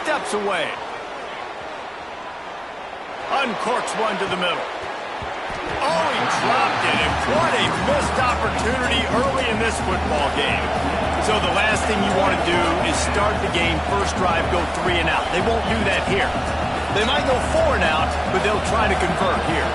steps away. Uncorks one to the middle. Oh, he dropped it, and what a missed opportunity early in this football game. So the last thing you want to do is start the game, first drive, go 3 and out. They won't do that here. They might go 4 and out, but they'll try to convert here.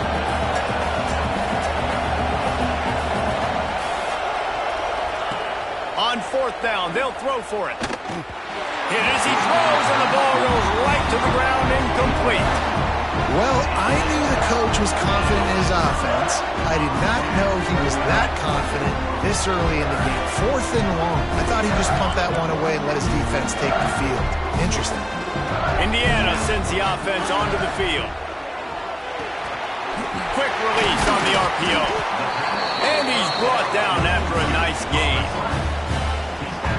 On 4th down, they'll throw for it. Hit as he throws, and the ball goes right to the ground, incomplete. Well, I knew the coach was confident in his offense. I did not know he was that confident this early in the game. 4th and long. I thought he'd just pump that one away and let his defense take the field. Interesting. Indiana sends the offense onto the field. Quick release on the RPO. And he's brought down after a nice gain.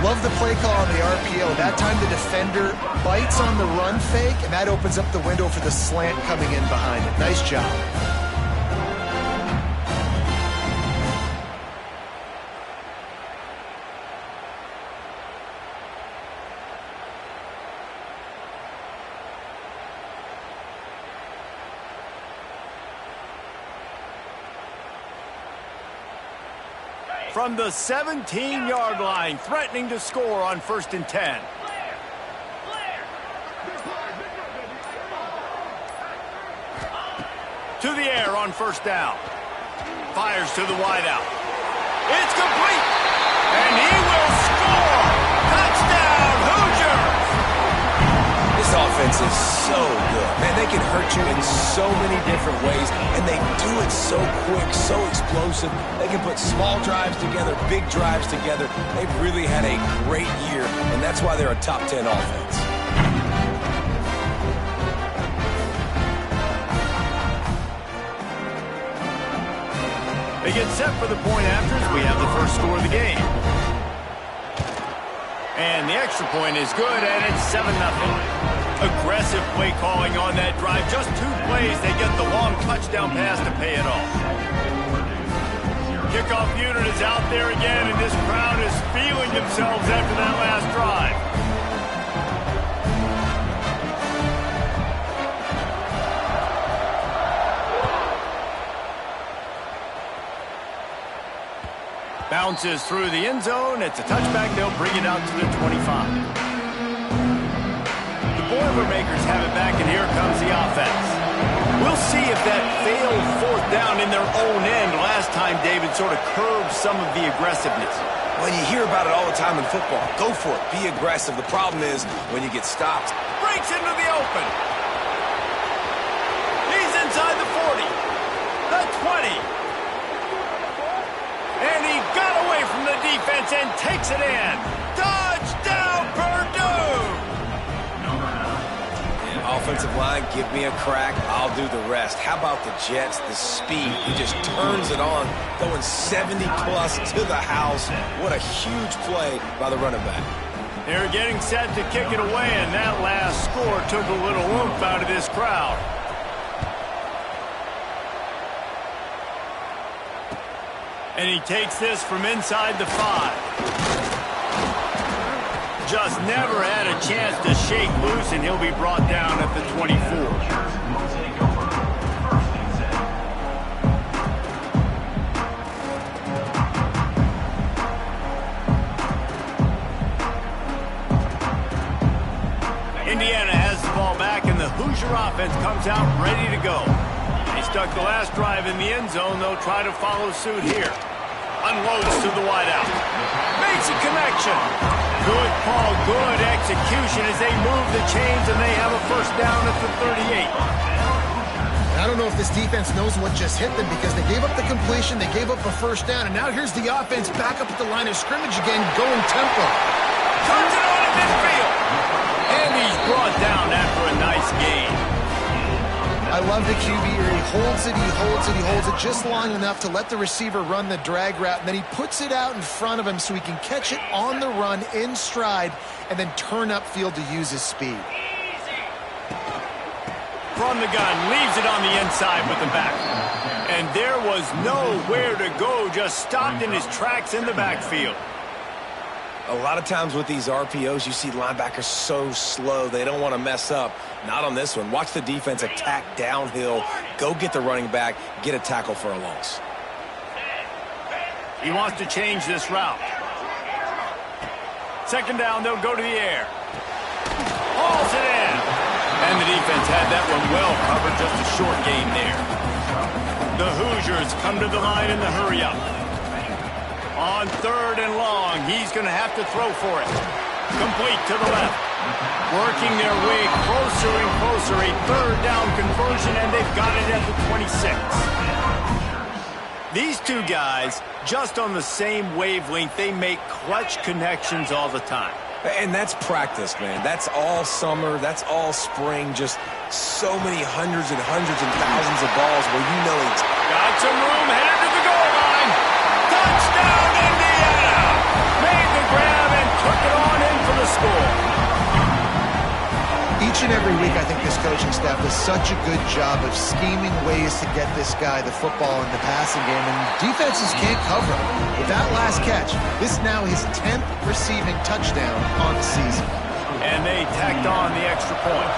Love the play call on the RPO. That time the defender bites on the run fake, and that opens up the window for the slant coming in behind it. Nice job. From the 17-yard line, threatening to score on 1st and 10. To the air on 1st down. Fires to the wideout. It's complete. And he will score. Touchdown, Hoosiers. This offense is so good. Man, they can hurt you in so many different ways, and they do it so quick, so explosive. They can put small drives together, big drives together. They've really had a great year, and that's why they're a top 10 offense. They get set for the point after as we have the first score of the game. And the extra point is good, and it's 7-0. Aggressive play calling on that drive. Just 2 plays, they get the long touchdown pass to pay it off. Kickoff unit is out there again, and this crowd is feeling themselves after that last drive. Bounces through the end zone. It's a touchback. They'll bring it out to the 25. The Boilermakers have it back, and here comes the offense. We'll see if that failed 4th down in their own end last time, David, sort of curbed some of the aggressiveness. Well, you hear about it all the time in football. Go for it. Be aggressive. The problem is when you get stopped. Breaks into the open. He's inside the 40. The 20. And he got away from the defense and takes it in. Touchdown, Purdue! And offensive line, give me a crack. I'll do the rest. How about the Jets, the speed? He just turns it on, going 70-plus to the house. What a huge play by the running back. They're getting set to kick it away, and that last score took a little oomph out of this crowd. And he takes this from inside the 5. Just never had a chance to shake loose, and he'll be brought down at the 24. Indiana has the ball back, and the Hoosier offense comes out ready to go. They stuck the last drive in the end zone. They'll try to follow suit here. Unloads to the wideout. Makes a connection. Good call, good execution as they move the chains, and they have a 1st down at the 38. I don't know if this defense knows what just hit them because they gave up the completion, they gave up a 1st down, and now here's the offense back up at the line of scrimmage again, going tempo. Turns it on at midfield. And he's brought down after a nice gain. I love the QB here. He holds it, he holds it, he holds it just long enough to let the receiver run the drag route, and then he puts it out in front of him so he can catch it on the run in stride and then turn upfield to use his speed. From the gun, leaves it on the inside with the back. And there was nowhere to go, just stopped in his tracks in the backfield. A lot of times with these RPOs, you see linebackers so slow, they don't want to mess up. Not on this one. Watch the defense attack downhill, go get the running back, get a tackle for a loss. He wants to change this route. Second down, they'll go to the air. Hauls it in. And the defense had that one well covered, just a short gain there. The Hoosiers come to the line in the hurry-up. On 3rd and long, he's going to have to throw for it. Complete to the left. Working their way closer and closer. A 3rd down conversion, and they've got it at the 26. These two guys, just on the same wavelength, they make clutch connections all the time. And that's practice, man. That's all summer. That's all spring. Just so many hundreds and thousands of balls where you know it's... Got some room, headed to the goal line. Touchdown, Indiana! Made the grab and took it on in for the score. Each and every week, I think this coaching staff does such a good job of scheming ways to get this guy the football in the passing game, and defenses can't cover him. With that last catch, this is now his 10th receiving touchdown on the season. And they tacked on the extra point.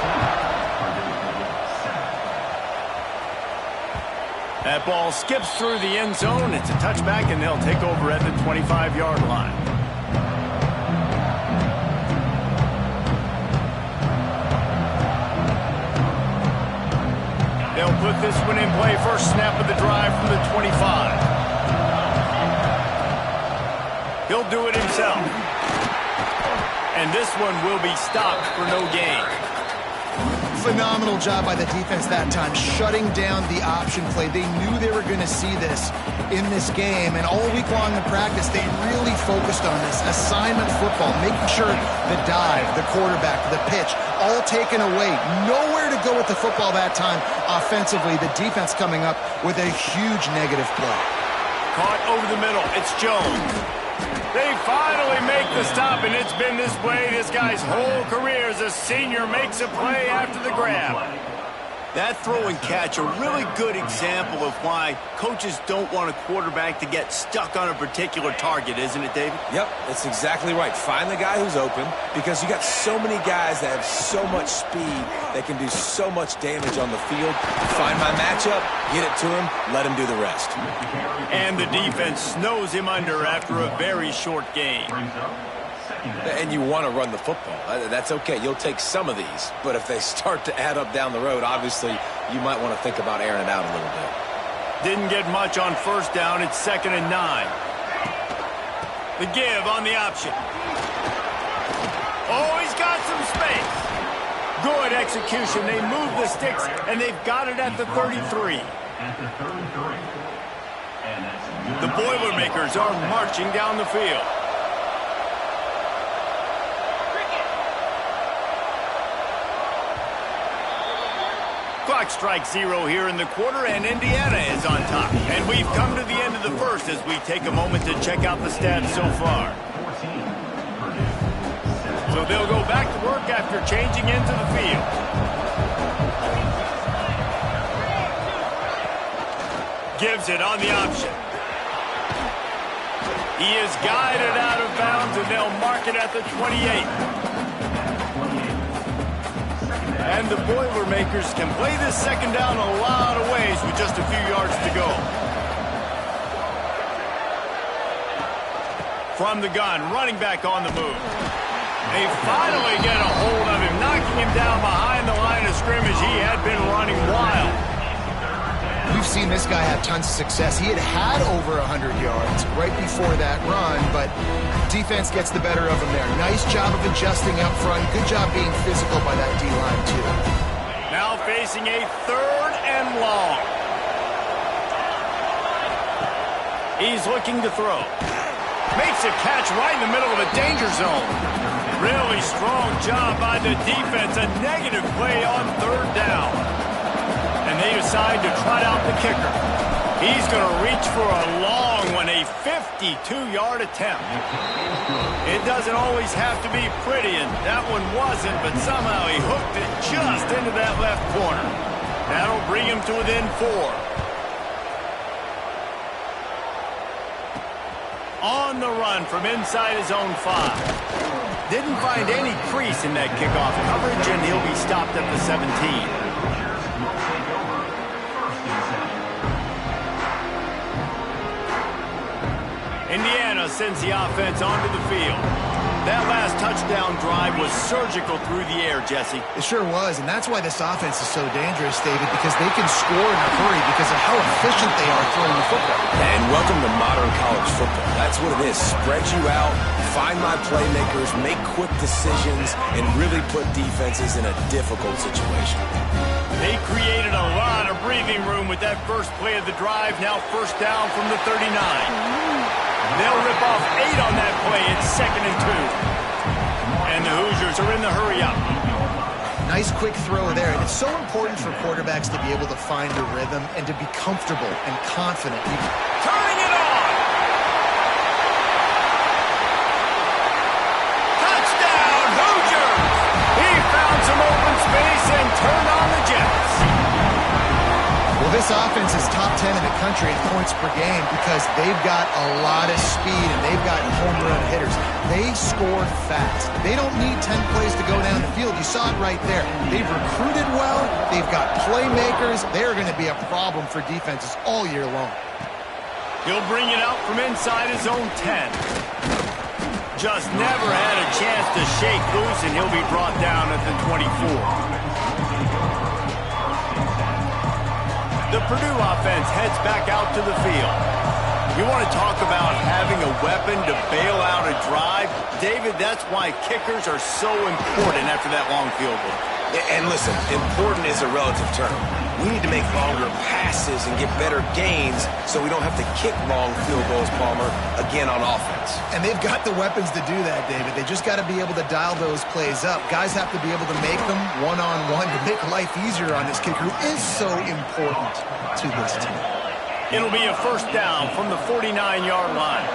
That ball skips through the end zone. It's a touchback, and they'll take over at the 25-yard line. They'll put this one in play. First snap of the drive from the 25. He'll do it himself. And this one will be stopped for no gain. Phenomenal job by the defense that time, shutting down the option play. They knew they were going to see this in this game, and all week long in practice, they really focused on this assignment football, making sure the dive, the quarterback, the pitch, all taken away. Nowhere to go with the football that time offensively. The defense coming up with a huge negative play. Caught over the middle. It's Jones. They finally make the stop, and it's been this way this guy's whole career as a senior. Makes a play after the grab. That throw and catch, a really good example of why coaches don't want a quarterback to get stuck on a particular target, isn't it, David? Yep, that's exactly right. Find the guy who's open, because you got so many guys that have so much speed that can do so much damage on the field. Find my matchup, get it to him, let him do the rest. And the defense snows him under after a very short game. And you want to run the football. That's okay. You'll take some of these. But if they start to add up down the road, obviously, you might want to think about airing it out a little bit. Didn't get much on first down. It's 2nd and 9. The give on the option. Oh, he's got some space. Good execution. They move the sticks, and they've got it at the 33. The Boilermakers are marching down the field. Clock strikes 0 here in the quarter, and Indiana is on top. And we've come to the end of the first as we take a moment to check out the stats so far. So they'll go back to work after changing into the field. Gives it on the option. He is guided out of bounds, and they'll mark it at the 28. And the Boilermakers can play this second down a lot of ways with just a few yards to go. From the gun, running back on the move. They finally get a hold of him, knocking him down behind the line of scrimmage. He had been running wild. We've seen this guy have tons of success. He had over 100 yards right before that run, but defense gets the better of him there. Nice job of adjusting up front. Good job being physical by that D-line, too. Now facing a 3rd and long. He's looking to throw. Makes a catch right in the middle of a danger zone. Really strong job by the defense. A negative play on 3rd down. And they decide to trot out the kicker. He's going to reach for a long one, a 52-yard attempt. It doesn't always have to be pretty, and that one wasn't, but somehow he hooked it just into that left corner. That'll bring him to within 4. On the run from inside his own 5. Didn't find any crease in that kickoff coverage, and he'll be stopped at the 17. Indiana sends the offense onto the field. That last touchdown drive was surgical through the air, Jesse. It sure was, and that's why this offense is so dangerous, David, because they can score in a hurry because of how efficient they are throwing the football. And welcome to modern college football. That's what it is. Spread you out, find my playmakers, make quick decisions, and really put defenses in a difficult situation. They created a lot of breathing room with that first play of the drive. Now first down from the 39. They'll rip off 8 on that play. It's 2nd and 2. And the Hoosiers are in the hurry-up. Nice quick throw there. And it's so important for quarterbacks to be able to find a rhythm and to be comfortable and confident. Turning it on! Touchdown, Hoosiers! He found some open space and turned on the Jets. Well, this offense is top 10 in the country in points per game because they've got a lot of speed and they've got home run hitters. They score fast. They don't need 10 plays to go down the field. You saw it right there. They've recruited well. They've got playmakers. They're going to be a problem for defenses all year long. He'll bring it out from inside his own 10. Just never had a chance to shake loose, and he'll be brought down at the 24. The Purdue offense heads back out to the field. You want to talk about having a weapon to bail out a drive? David, that's why kickers are so important after that long field goal. And listen, important is a relative term. We need to make longer passes and get better gains so we don't have to kick long field goals, Palmer, again on offense. And they've got the weapons to do that, David. They just got to be able to dial those plays up. Guys have to be able to make them one-on-one to make life easier on this kicker, who is so important to this team. It'll be a first down from the 49-yard line.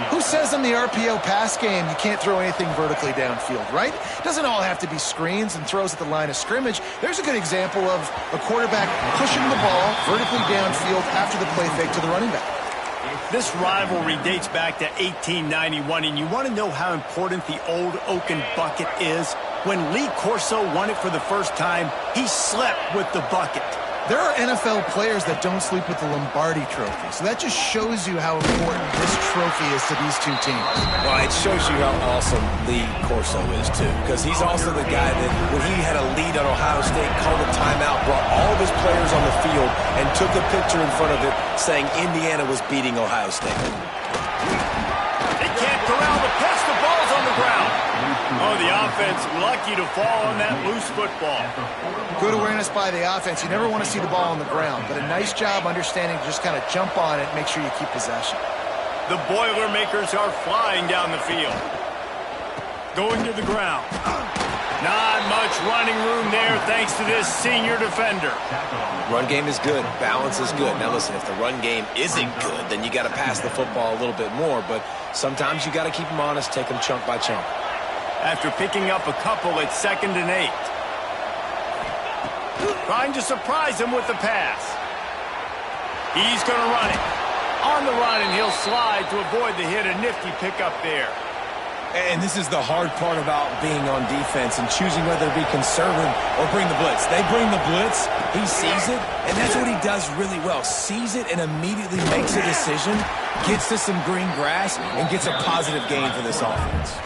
Who says in the RPO pass game you can't throw anything vertically downfield, right? Doesn't all have to be screens and throws at the line of scrimmage. There's a good example of a quarterback pushing the ball vertically downfield after the play fake to the running back. This rivalry dates back to 1891, and you want to know how important the old Oaken bucket is? When Lee Corso won it for the first time, he slept with the bucket. There are NFL players that don't sleep with the Lombardi Trophy, so that just shows you how important this trophy is to these two teams. Well, it shows you how awesome Lee Corso is, too, because he's also the guy that, when he had a lead on Ohio State, called a timeout, brought all of his players on the field, and took a picture in front of it saying Indiana was beating Ohio State. They can't corral the pitch. The ball's on the ground. Oh, the offense lucky to fall on that loose football. Good awareness by the offense. You never want to see the ball on the ground, but a nice job understanding to just kind of jump on it and make sure you keep possession. The Boilermakers are flying down the field. Going to the ground. Not much running room there thanks to this senior defender. Run game is good. Balance is good. Now listen, if the run game isn't good, then you got to pass the football a little bit more, but sometimes you got to keep them honest, take them chunk by chunk. After picking up a couple, it's 2nd and 8. Trying to surprise him with the pass. He's going to run it. On the run, and he'll slide to avoid the hit. A nifty pickup there. And this is the hard part about being on defense and choosing whether to be conservative or bring the blitz. They bring the blitz, he sees it, and that's what he does really well. Sees it and immediately makes a decision, gets to some green grass, and gets a positive gain for this offense.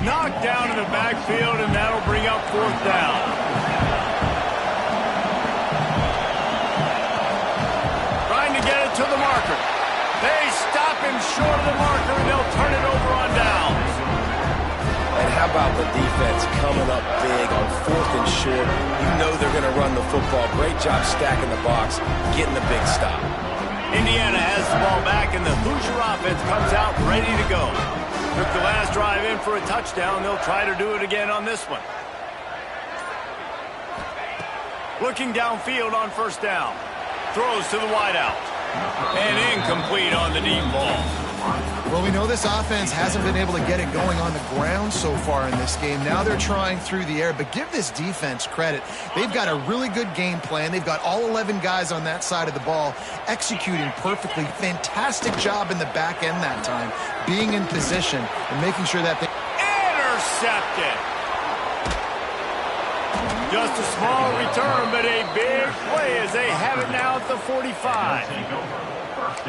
Knocked down in the backfield, and that'll bring up 4th down. Trying to get it to the marker. They stop him short of the marker, and they'll turn it over on downs. And how about the defense coming up big on 4th and short? You know they're going to run the football. Great job stacking the box, getting the big stop. Indiana has the ball back, and the Hoosier offense comes out ready to go. Took the last drive in for a touchdown. They'll try to do it again on this one. Looking downfield on 1st down. Throws to the wideout. And incomplete on the deep ball. Well, we know this offense hasn't been able to get it going on the ground so far in this game. Now they're trying through the air, but give this defense credit. They've got a really good game plan. They've got all 11 guys on that side of the ball executing perfectly. Fantastic job in the back end that time, being in position and making sure that they... Intercepted. Just a small return, but a big play as they have it now at the 45.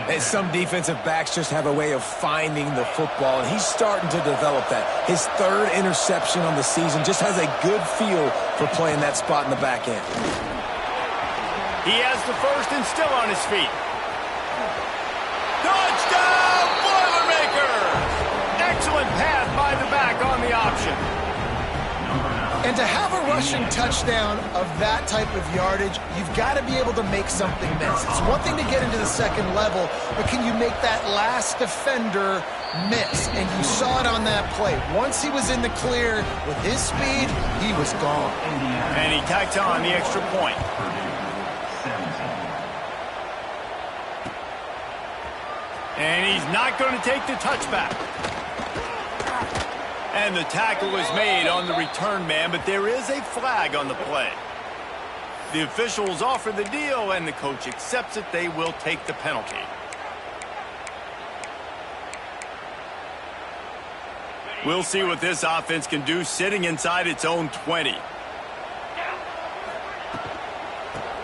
And some defensive backs just have a way of finding the football, and he's starting to develop that. His third interception on the season, just has a good feel for playing that spot in the back end. He has the first and still on his feet. Touchdown, Boilermakers! Excellent pass by the back on the option. And to have a rushing touchdown of that type of yardage, you've got to be able to make something miss. It's one thing to get into the second level, but can you make that last defender miss? And you saw it on that play. Once he was in the clear with his speed, he was gone. And he tacked on the extra point. And he's not going to take the touchback. And the tackle is made on the return man, but there is a flag on the play. The officials offer the deal, and the coach accepts it. They will take the penalty. We'll see what this offense can do sitting inside its own 20.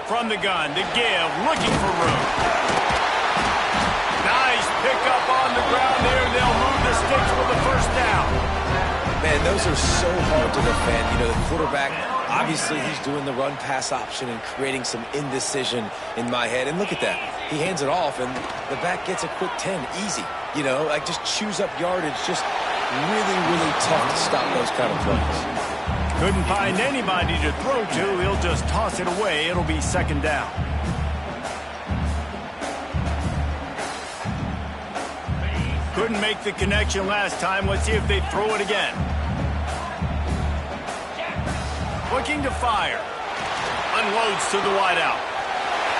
From the gun, the give, looking for room. Nice pickup on the ground there. They'll move the sticks for the first down. Man, those are so hard to defend. You know, the quarterback, obviously he's doing the run-pass option and creating some indecision in my head. And look at that. He hands it off, and the back gets a quick 10. Easy. You know, like just chews up yardage. Just really, really tough to stop those kind of plays. Couldn't find anybody to throw to. He'll just toss it away. It'll be second down. Couldn't make the connection last time. Let's see if they throw it again. Looking to fire. Unloads to the wideout.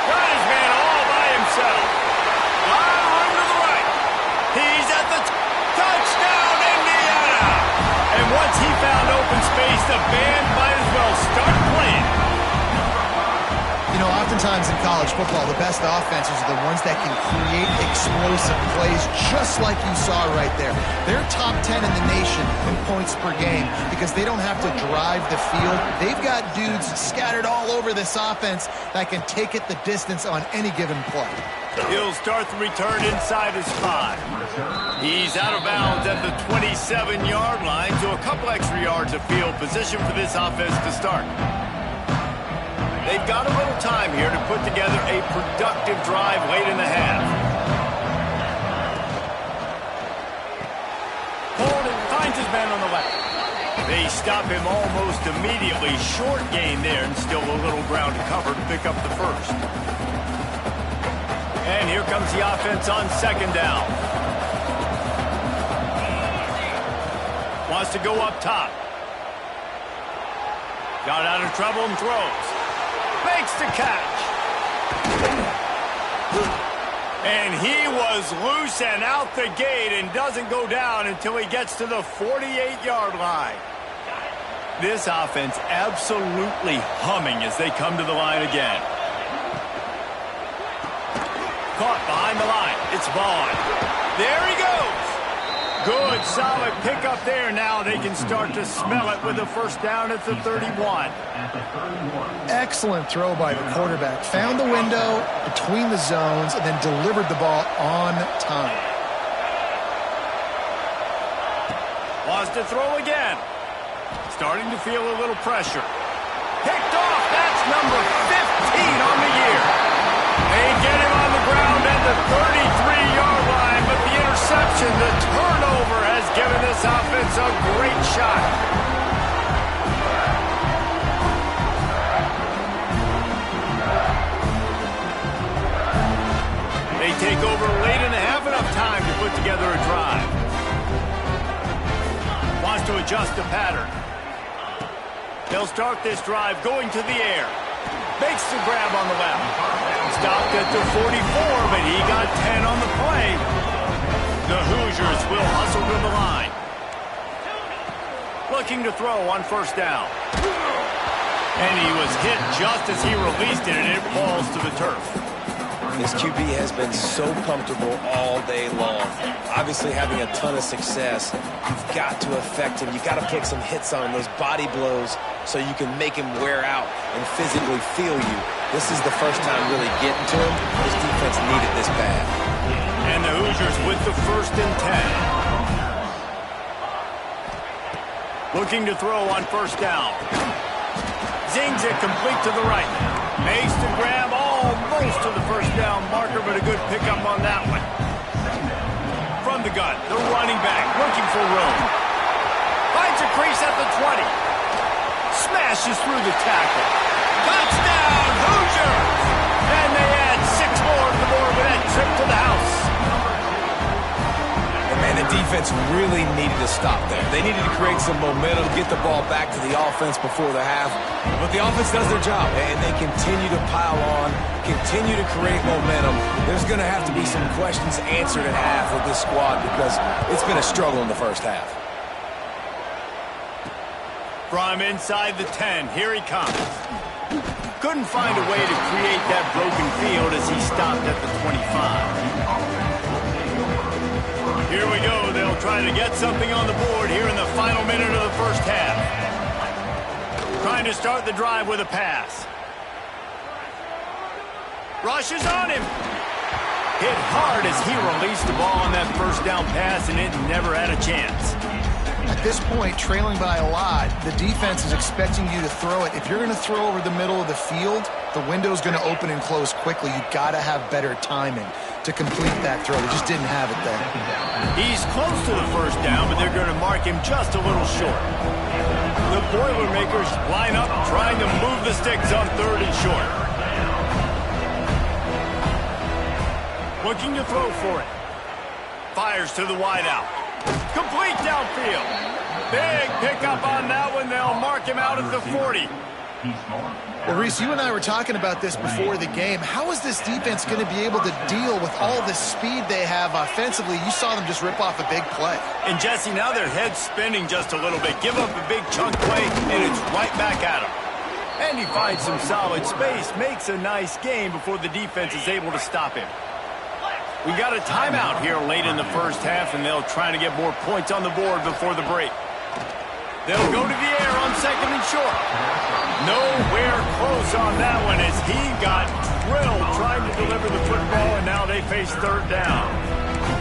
Got his man all by himself. Line room to the right. He's at the touchdown, Indiana. And once he found open space, the band might as well start playing. You know, oftentimes in college football, the best offenses are the ones that can create explosive plays, just like you saw right there. They're top 10 in the nation in points per game because they don't have to drive the field. They've got dudes scattered all over this offense that can take it the distance on any given play. He'll start the return inside his 5. He's out of bounds at the 27-yard line, so a couple extra yards of field position for this offense to start. They've got a little time here to put together a productive drive late in the half. Holden finds his man on the left. They stop him almost immediately. Short gain there, and still a little ground to cover to pick up the first. And here comes the offense on second down. Wants to go up top. Got out of trouble and throws. Makes the catch. And he was loose and out the gate and doesn't go down until he gets to the 48-yard line. This offense absolutely humming as they come to the line again. Caught behind the line. It's Vaughn. There he goes. Good, solid pickup there. Now they can start to smell it with a first down at the 31. Excellent throw by the quarterback. Found the window between the zones and then delivered the ball on time. Wants to throw again. Starting to feel a little pressure. Picked off. That's number 15 on the year. They get him on the ground at the 33-yard line, but the interception, the turnover, has given this offense a great shot. They take over late in the half, enough time to put together a drive. Wants to adjust the pattern. They'll start this drive going to the air. Makes the grab on the left. Stopped at the 44, but he got 10 on the play. The Hoosiers will hustle to the line. Looking to throw on first down. And he was hit just as he released it, and it falls to the turf. This QB has been so comfortable all day long. Obviously having a ton of success. You've got to affect him. You've got to put some hits on him, those body blows, so you can make him wear out and physically feel you. This is the first time really getting to him. This defense needed this bad. And the Hoosiers with the 1st and 10. Looking to throw on first down. Zings it complete to the right. Makes the grab almost to the first down marker, but a good pickup on that one. From the gun, the running back looking for room. Finds a crease at the 20. Smashes through the tackle. Touchdown, Hoosiers! And they add 6 more to the board with that trip to the house. Man, the defense really needed to stop there. They needed to create some momentum, get the ball back to the offense before the half. But the offense does their job, and they continue to pile on, continue to create momentum. There's going to have to be some questions answered at half with this squad because it's been a struggle in the first half. From inside the 10, here he comes. Couldn't find a way to create that broken field as he stopped at the 25. Here we go. They'll try to get something on the board here in the final minute of the first half. Trying to start the drive with a pass. Rushes on him. Hit hard as he released the ball on that first down pass, and it never had a chance. At this point, trailing by a lot, the defense is expecting you to throw it. If you're going to throw over the middle of the field, the window's going to open and close quickly. You've got to have better timing to complete that throw. They just didn't have it there. He's close to the first down, but they're going to mark him just a little short. The Boilermakers line up, trying to move the sticks on 3rd and short. Looking to throw for it. Fires to the wideout. Complete downfield. Big pickup on that one. They'll mark him out at the 40. Well, Reese, you and I were talking about this before the game. How is this defense going to be able to deal with all the speed they have offensively? You saw them just rip off a big play. And, Jesse, now their head's spinning just a little bit. Give up a big chunk play, and it's right back at him. And he finds some solid space, makes a nice game before the defense is able to stop him. We got a timeout here late in the first half, and they'll try to get more points on the board before the break. They'll go to the air on 2nd and short. Nowhere close on that one as he got drilled trying to deliver the football, and now they face 3rd down.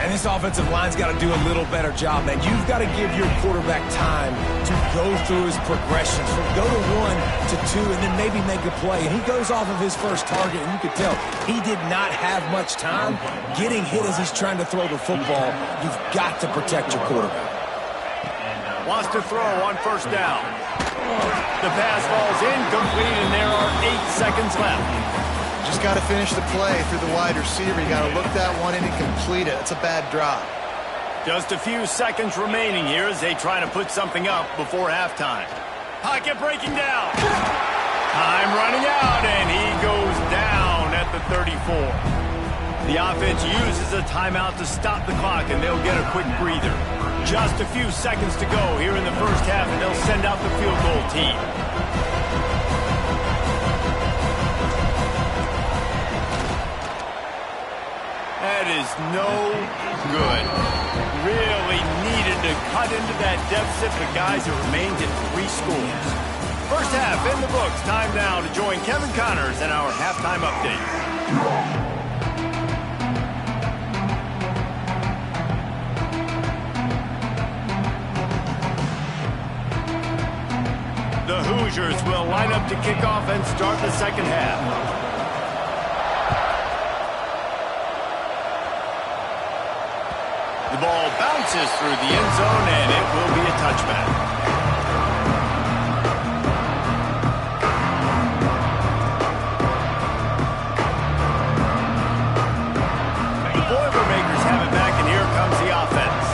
And this offensive line's got to do a little better job, man. You've got to give your quarterback time to go through his progressions, from go to 1 to 2, and then maybe make a play. And he goes off of his first target, and you could tell he did not have much time getting hit as he's trying to throw the football. You've got to protect your quarterback. Wants to throw on first down. The pass falls incomplete, and there are 8 seconds left. Just got to finish the play through the wide receiver. You got to look that one in and complete it. It's a bad drop. Just a few seconds remaining here as they try to put something up before halftime. Pocket breaking down. Time running out, and he goes down at the 34. The offense uses a timeout to stop the clock, and they'll get a quick breather. Just a few seconds to go here in the first half, and they'll send out the field goal team. That is no good. Really needed to cut into that deficit, but guys, it remains at 3 scores. First half in the books. Time now to join Kevin Connors in our halftime update. The Hoosiers will line up to kick off and start the second half. The ball bounces through the end zone, and it will be a touchback. The Boilermakers have it back, and here comes the offense.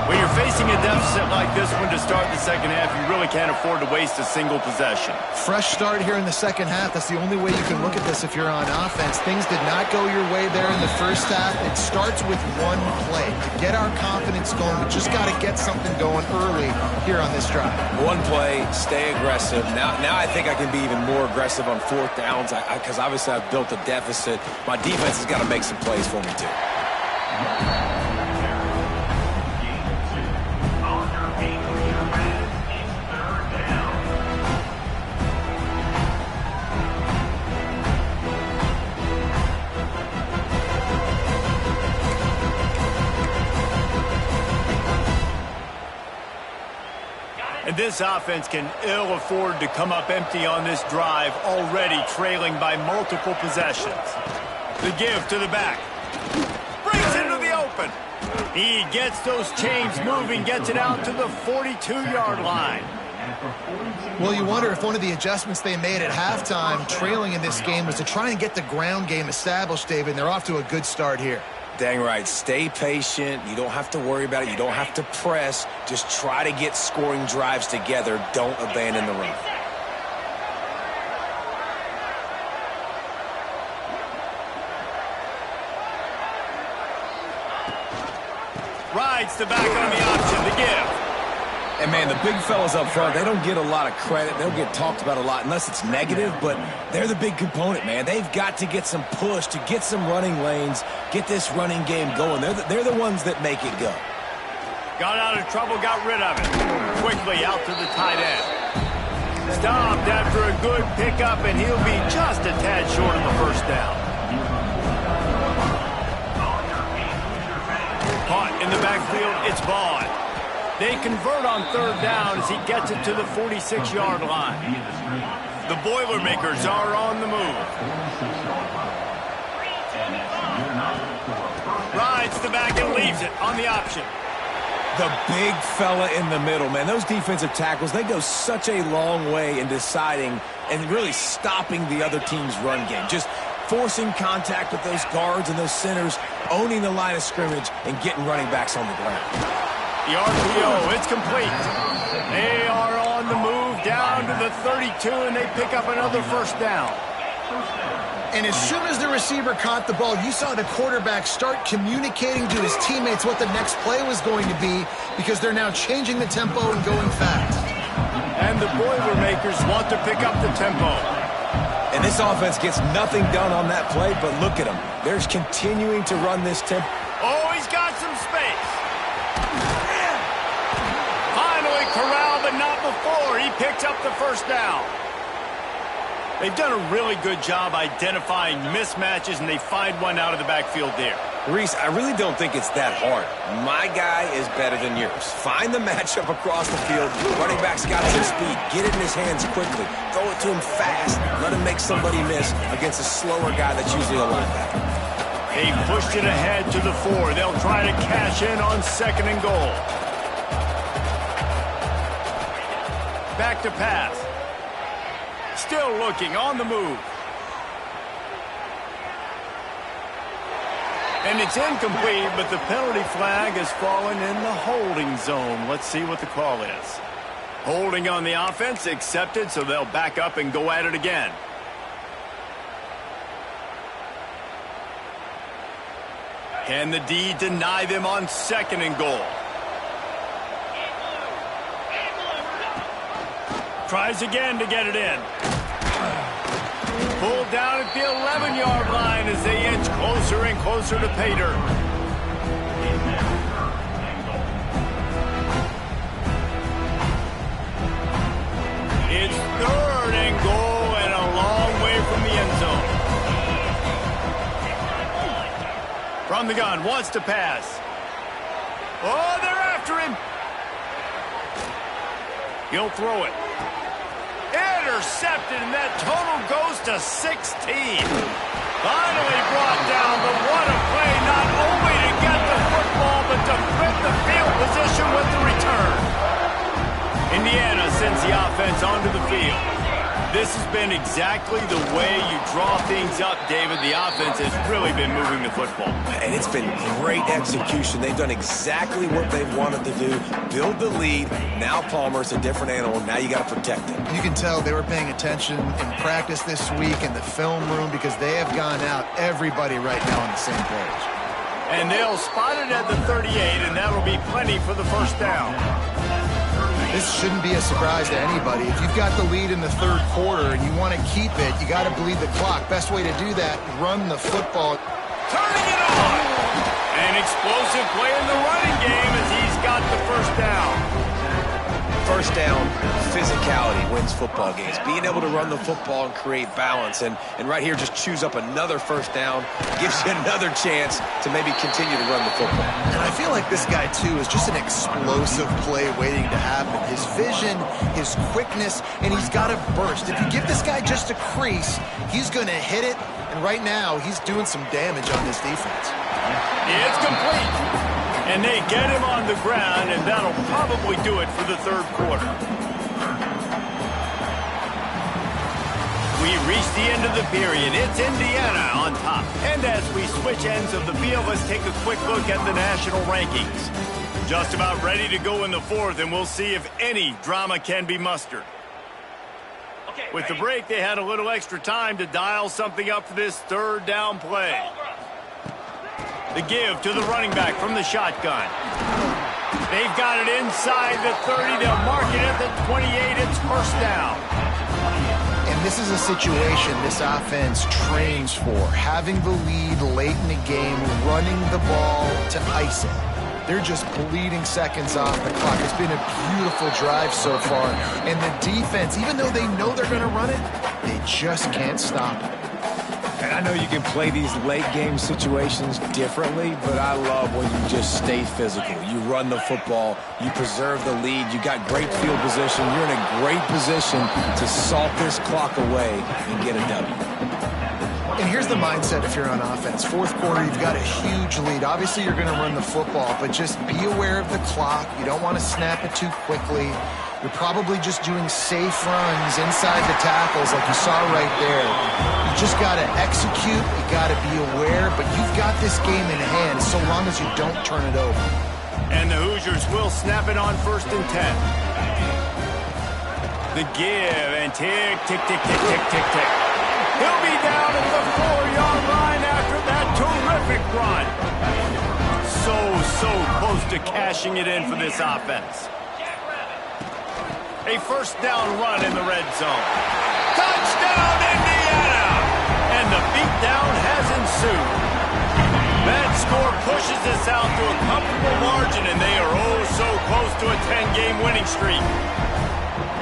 When you're facing a deficit like like this one to start the second half, you really can't afford to waste a single possession. Fresh start here in the second half. That's the only way you can look at this if you're on offense. Things did not go your way there in the first half. It starts with one play. To get our confidence going, we just got to get something going early here on this drive. One play, stay aggressive. Now I think I can be even more aggressive on fourth downs because obviously I've built a deficit. My defense has got to make some plays for me too. And this offense can ill afford to come up empty on this drive, already trailing by multiple possessions. The give to the back. Brings into the open. He gets those chains moving, gets it out to the 42-yard line. Well, you wonder if one of the adjustments they made at halftime, trailing in this game, was to try and get the ground game established, David, and they're off to a good start here. Dang right. Stay patient. You don't have to worry about it. You don't have to press. Just try to get scoring drives together. Don't abandon the run. Rides the back on the option, the give. And, man, the big fellas up front, they don't get a lot of credit. They don't get talked about a lot unless it's negative, but they're the big component, man. They've got to get some push, to get some running lanes, get this running game going. They're the ones that make it go. Got out of trouble, got rid of it. Quickly out to the tight end. Stopped after a good pickup, and he'll be just a tad short of the first down. Caught in the backfield, it's Vaughn. They convert on third down as he gets it to the 46-yard line. The Boilermakers are on the move. Rides the back and leaves it on the option. The big fella in the middle, man. Those defensive tackles, they go such a long way in deciding and really stopping the other team's run game. Just forcing contact with those guards and those centers, owning the line of scrimmage, and getting running backs on the ground. The RPO, it's complete. They are on the move down to the 32, and they pick up another first down. And as soon as the receiver caught the ball, you saw the quarterback start communicating to his teammates what the next play was going to be, because they're now changing the tempo and going fast. And the Boilermakers want to pick up the tempo. And this offense gets nothing done on that play, but look at them. They're continuing to run this tempo. Oh, he's got some space. Finally corralled, but not before. He picks up the first down. They've done a really good job identifying mismatches, and they find one out of the backfield there. Reese, I really don't think it's that hard. My guy is better than yours. Find the matchup across the field. Running back's got some speed. Get it in his hands quickly. Throw it to him fast. Let him make somebody miss against a slower guy that's usually a linebacker. They pushed it ahead to the 4. They'll try to cash in on 2nd and goal. Back to pass. Still looking, on the move. And it's incomplete, but the penalty flag has fallen in the holding zone. Let's see what the call is. Holding on the offense, accepted, so they'll back up and go at it again. Can the D deny them on 2nd and goal? Tries again to get it in. Pulled down at the 11-yard line as they inch closer and closer to pay dirt. It's 3rd and goal and a long way from the end zone. From the gun, wants to pass. Oh, they're after him. He'll throw it. Intercepted, and that total goes to 16. Finally brought down, but what a play, not only to get the football, but to flip the field position with the return. Indiana sends the offense onto the field. This has been exactly the way you draw things up, David. The offense has really been moving the football. And it's been great execution. They've done exactly what they've wanted to do. Build the lead. Now Palmer's a different animal. Now you got to protect him. You can tell they were paying attention in practice this week in the film room because they have gone out, everybody right now on the same page. And they'll spot it at the 38, and that'll be plenty for the first down. This shouldn't be a surprise to anybody. If you've got the lead in the third quarter and you want to keep it, you got to bleed the clock. Best way to do that, run the football. Turning it on! An explosive play in the running game as he's got the first down. First down, physicality wins football games. Being able to run the football and create balance. And right here, just choose up another first down. Gives you another chance to maybe continue to run the football. And I feel like this guy, too, is just an explosive play waiting to happen. His vision, his quickness, and he's got a burst. If you give this guy just a crease, he's going to hit it. And right now, he's doing some damage on this defense. It's complete. And they get him on the ground, and that'll probably do it for the third quarter. We reach the end of the period. It's Indiana on top. And as we switch ends of the field, let's take a quick look at the national rankings. Just about ready to go in the fourth, and we'll see if any drama can be mustered. With the break, they had a little extra time to dial something up for this third down play. The give to the running back from the shotgun. They've got it inside the 30. They'll mark it at the 28. It's first down. And this is a situation this offense trains for. Having the lead late in the game, running the ball to ice it. They're just bleeding seconds off the clock. It's been a beautiful drive so far. And the defense, even though they know they're going to run it, they just can't stop it. And I know you can play these late-game situations differently, but I love when you just stay physical. You run the football. You preserve the lead. You got great field position. You're in a great position to salt this clock away and get a W. And here's the mindset if you're on offense. Fourth quarter, you've got a huge lead. Obviously, you're going to run the football, but just be aware of the clock. You don't want to snap it too quickly. You're probably just doing safe runs inside the tackles like you saw right there. You just got to execute. You got to be aware, but you've got this game in hand so long as you don't turn it over. And the Hoosiers will snap it on 1st and 10. The give, and tick, tick, tick, tick, tick, tick, tick. He'll be down at the 4-yard line after that terrific run. So close to cashing it in for this offense. A first down run in the red zone. Touchdown, Indiana! And the beatdown has ensued. That score pushes us out to a comfortable margin, and they are so close to a 10-game winning streak.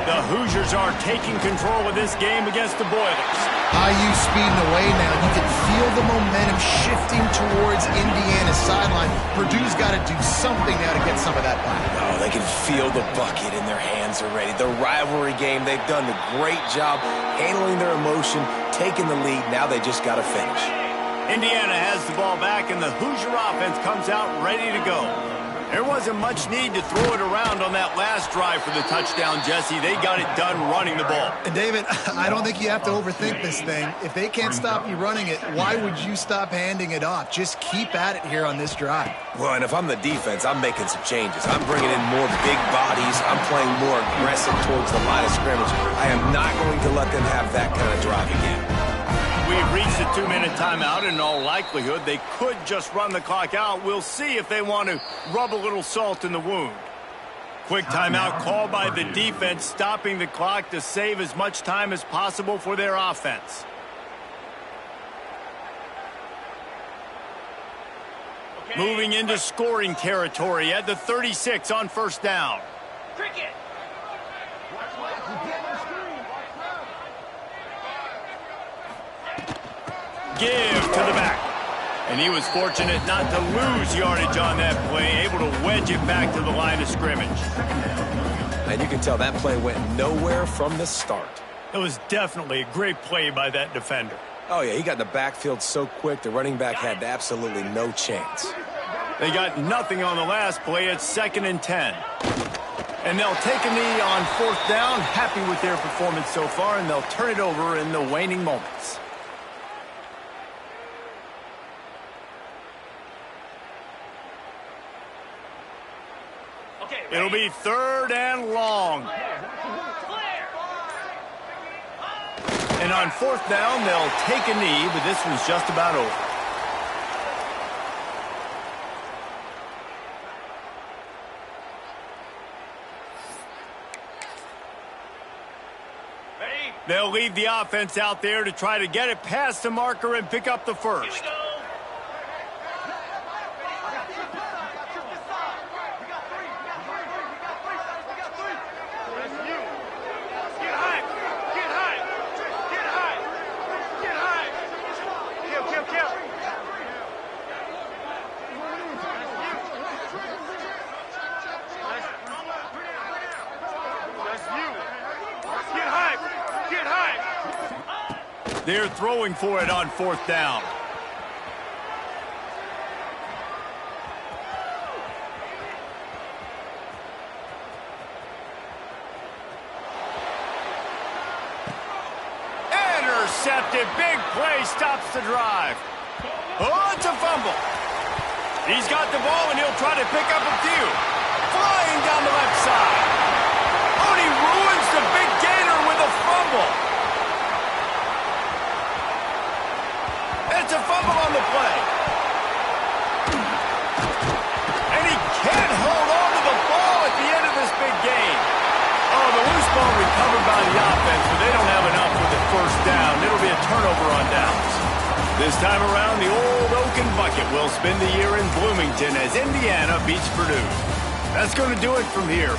The Hoosiers are taking control of this game against the Boilers. IU speeding away now. You can feel the momentum shifting towards Indiana's sideline. Purdue's got to do something now to get some of that back. Oh, they can feel the bucket in their hands already. The rivalry game, they've done a great job handling their emotion, taking the lead. Now they just got to finish. Indiana has the ball back, and the Hoosier offense comes out ready to go. There wasn't much need to throw it around on that last drive for the touchdown, Jesse. They got it done running the ball. And David, I don't think you have to overthink this thing. If they can't stop you running it, why would you stop handing it off? Just keep at it here on this drive. Well, and if I'm the defense, I'm making some changes. I'm bringing in more big bodies. I'm playing more aggressive towards the line of scrimmage. I am not going to let them have that kind of drive again. We've reached a 2-minute timeout. In all likelihood, they could just run the clock out. We'll see if they want to rub a little salt in the wound. Quick timeout called by the defense, stopping the clock to save as much time as possible for their offense. Moving into scoring territory at the 36 on first down. Cricket. Give to the back. And he was fortunate not to lose yardage on that play, able to wedge it back to the line of scrimmage. And you can tell that play went nowhere from the start. It was definitely a great play by that defender. Oh, yeah, he got in the backfield so quick, the running back had absolutely no chance. They got nothing on the last play. It's 2nd and 10. And they'll take a knee on 4th down, happy with their performance so far, and they'll turn it over in the waning moments. It'll be 3rd and long. And on 4th down, they'll take a knee, but this one's just about over. They'll leave the offense out there to try to get it past the marker and pick up the first. They're throwing for it on 4th down. Intercepted. Big play stops the drive. Oh, it's a fumble. He's got the ball, and he'll try to pick up a few. Flying down the left side. Oh, and he ruins the big gainer with a fumble. It's a fumble on the play. And he can't hold on to the ball at the end of this big game. Oh, the loose ball recovered by the offense, but they don't have enough with the 1st down. It'll be a turnover on downs. This time around, the old Oaken Bucket will spend the year in Bloomington as Indiana beats Purdue. That's going to do it from here.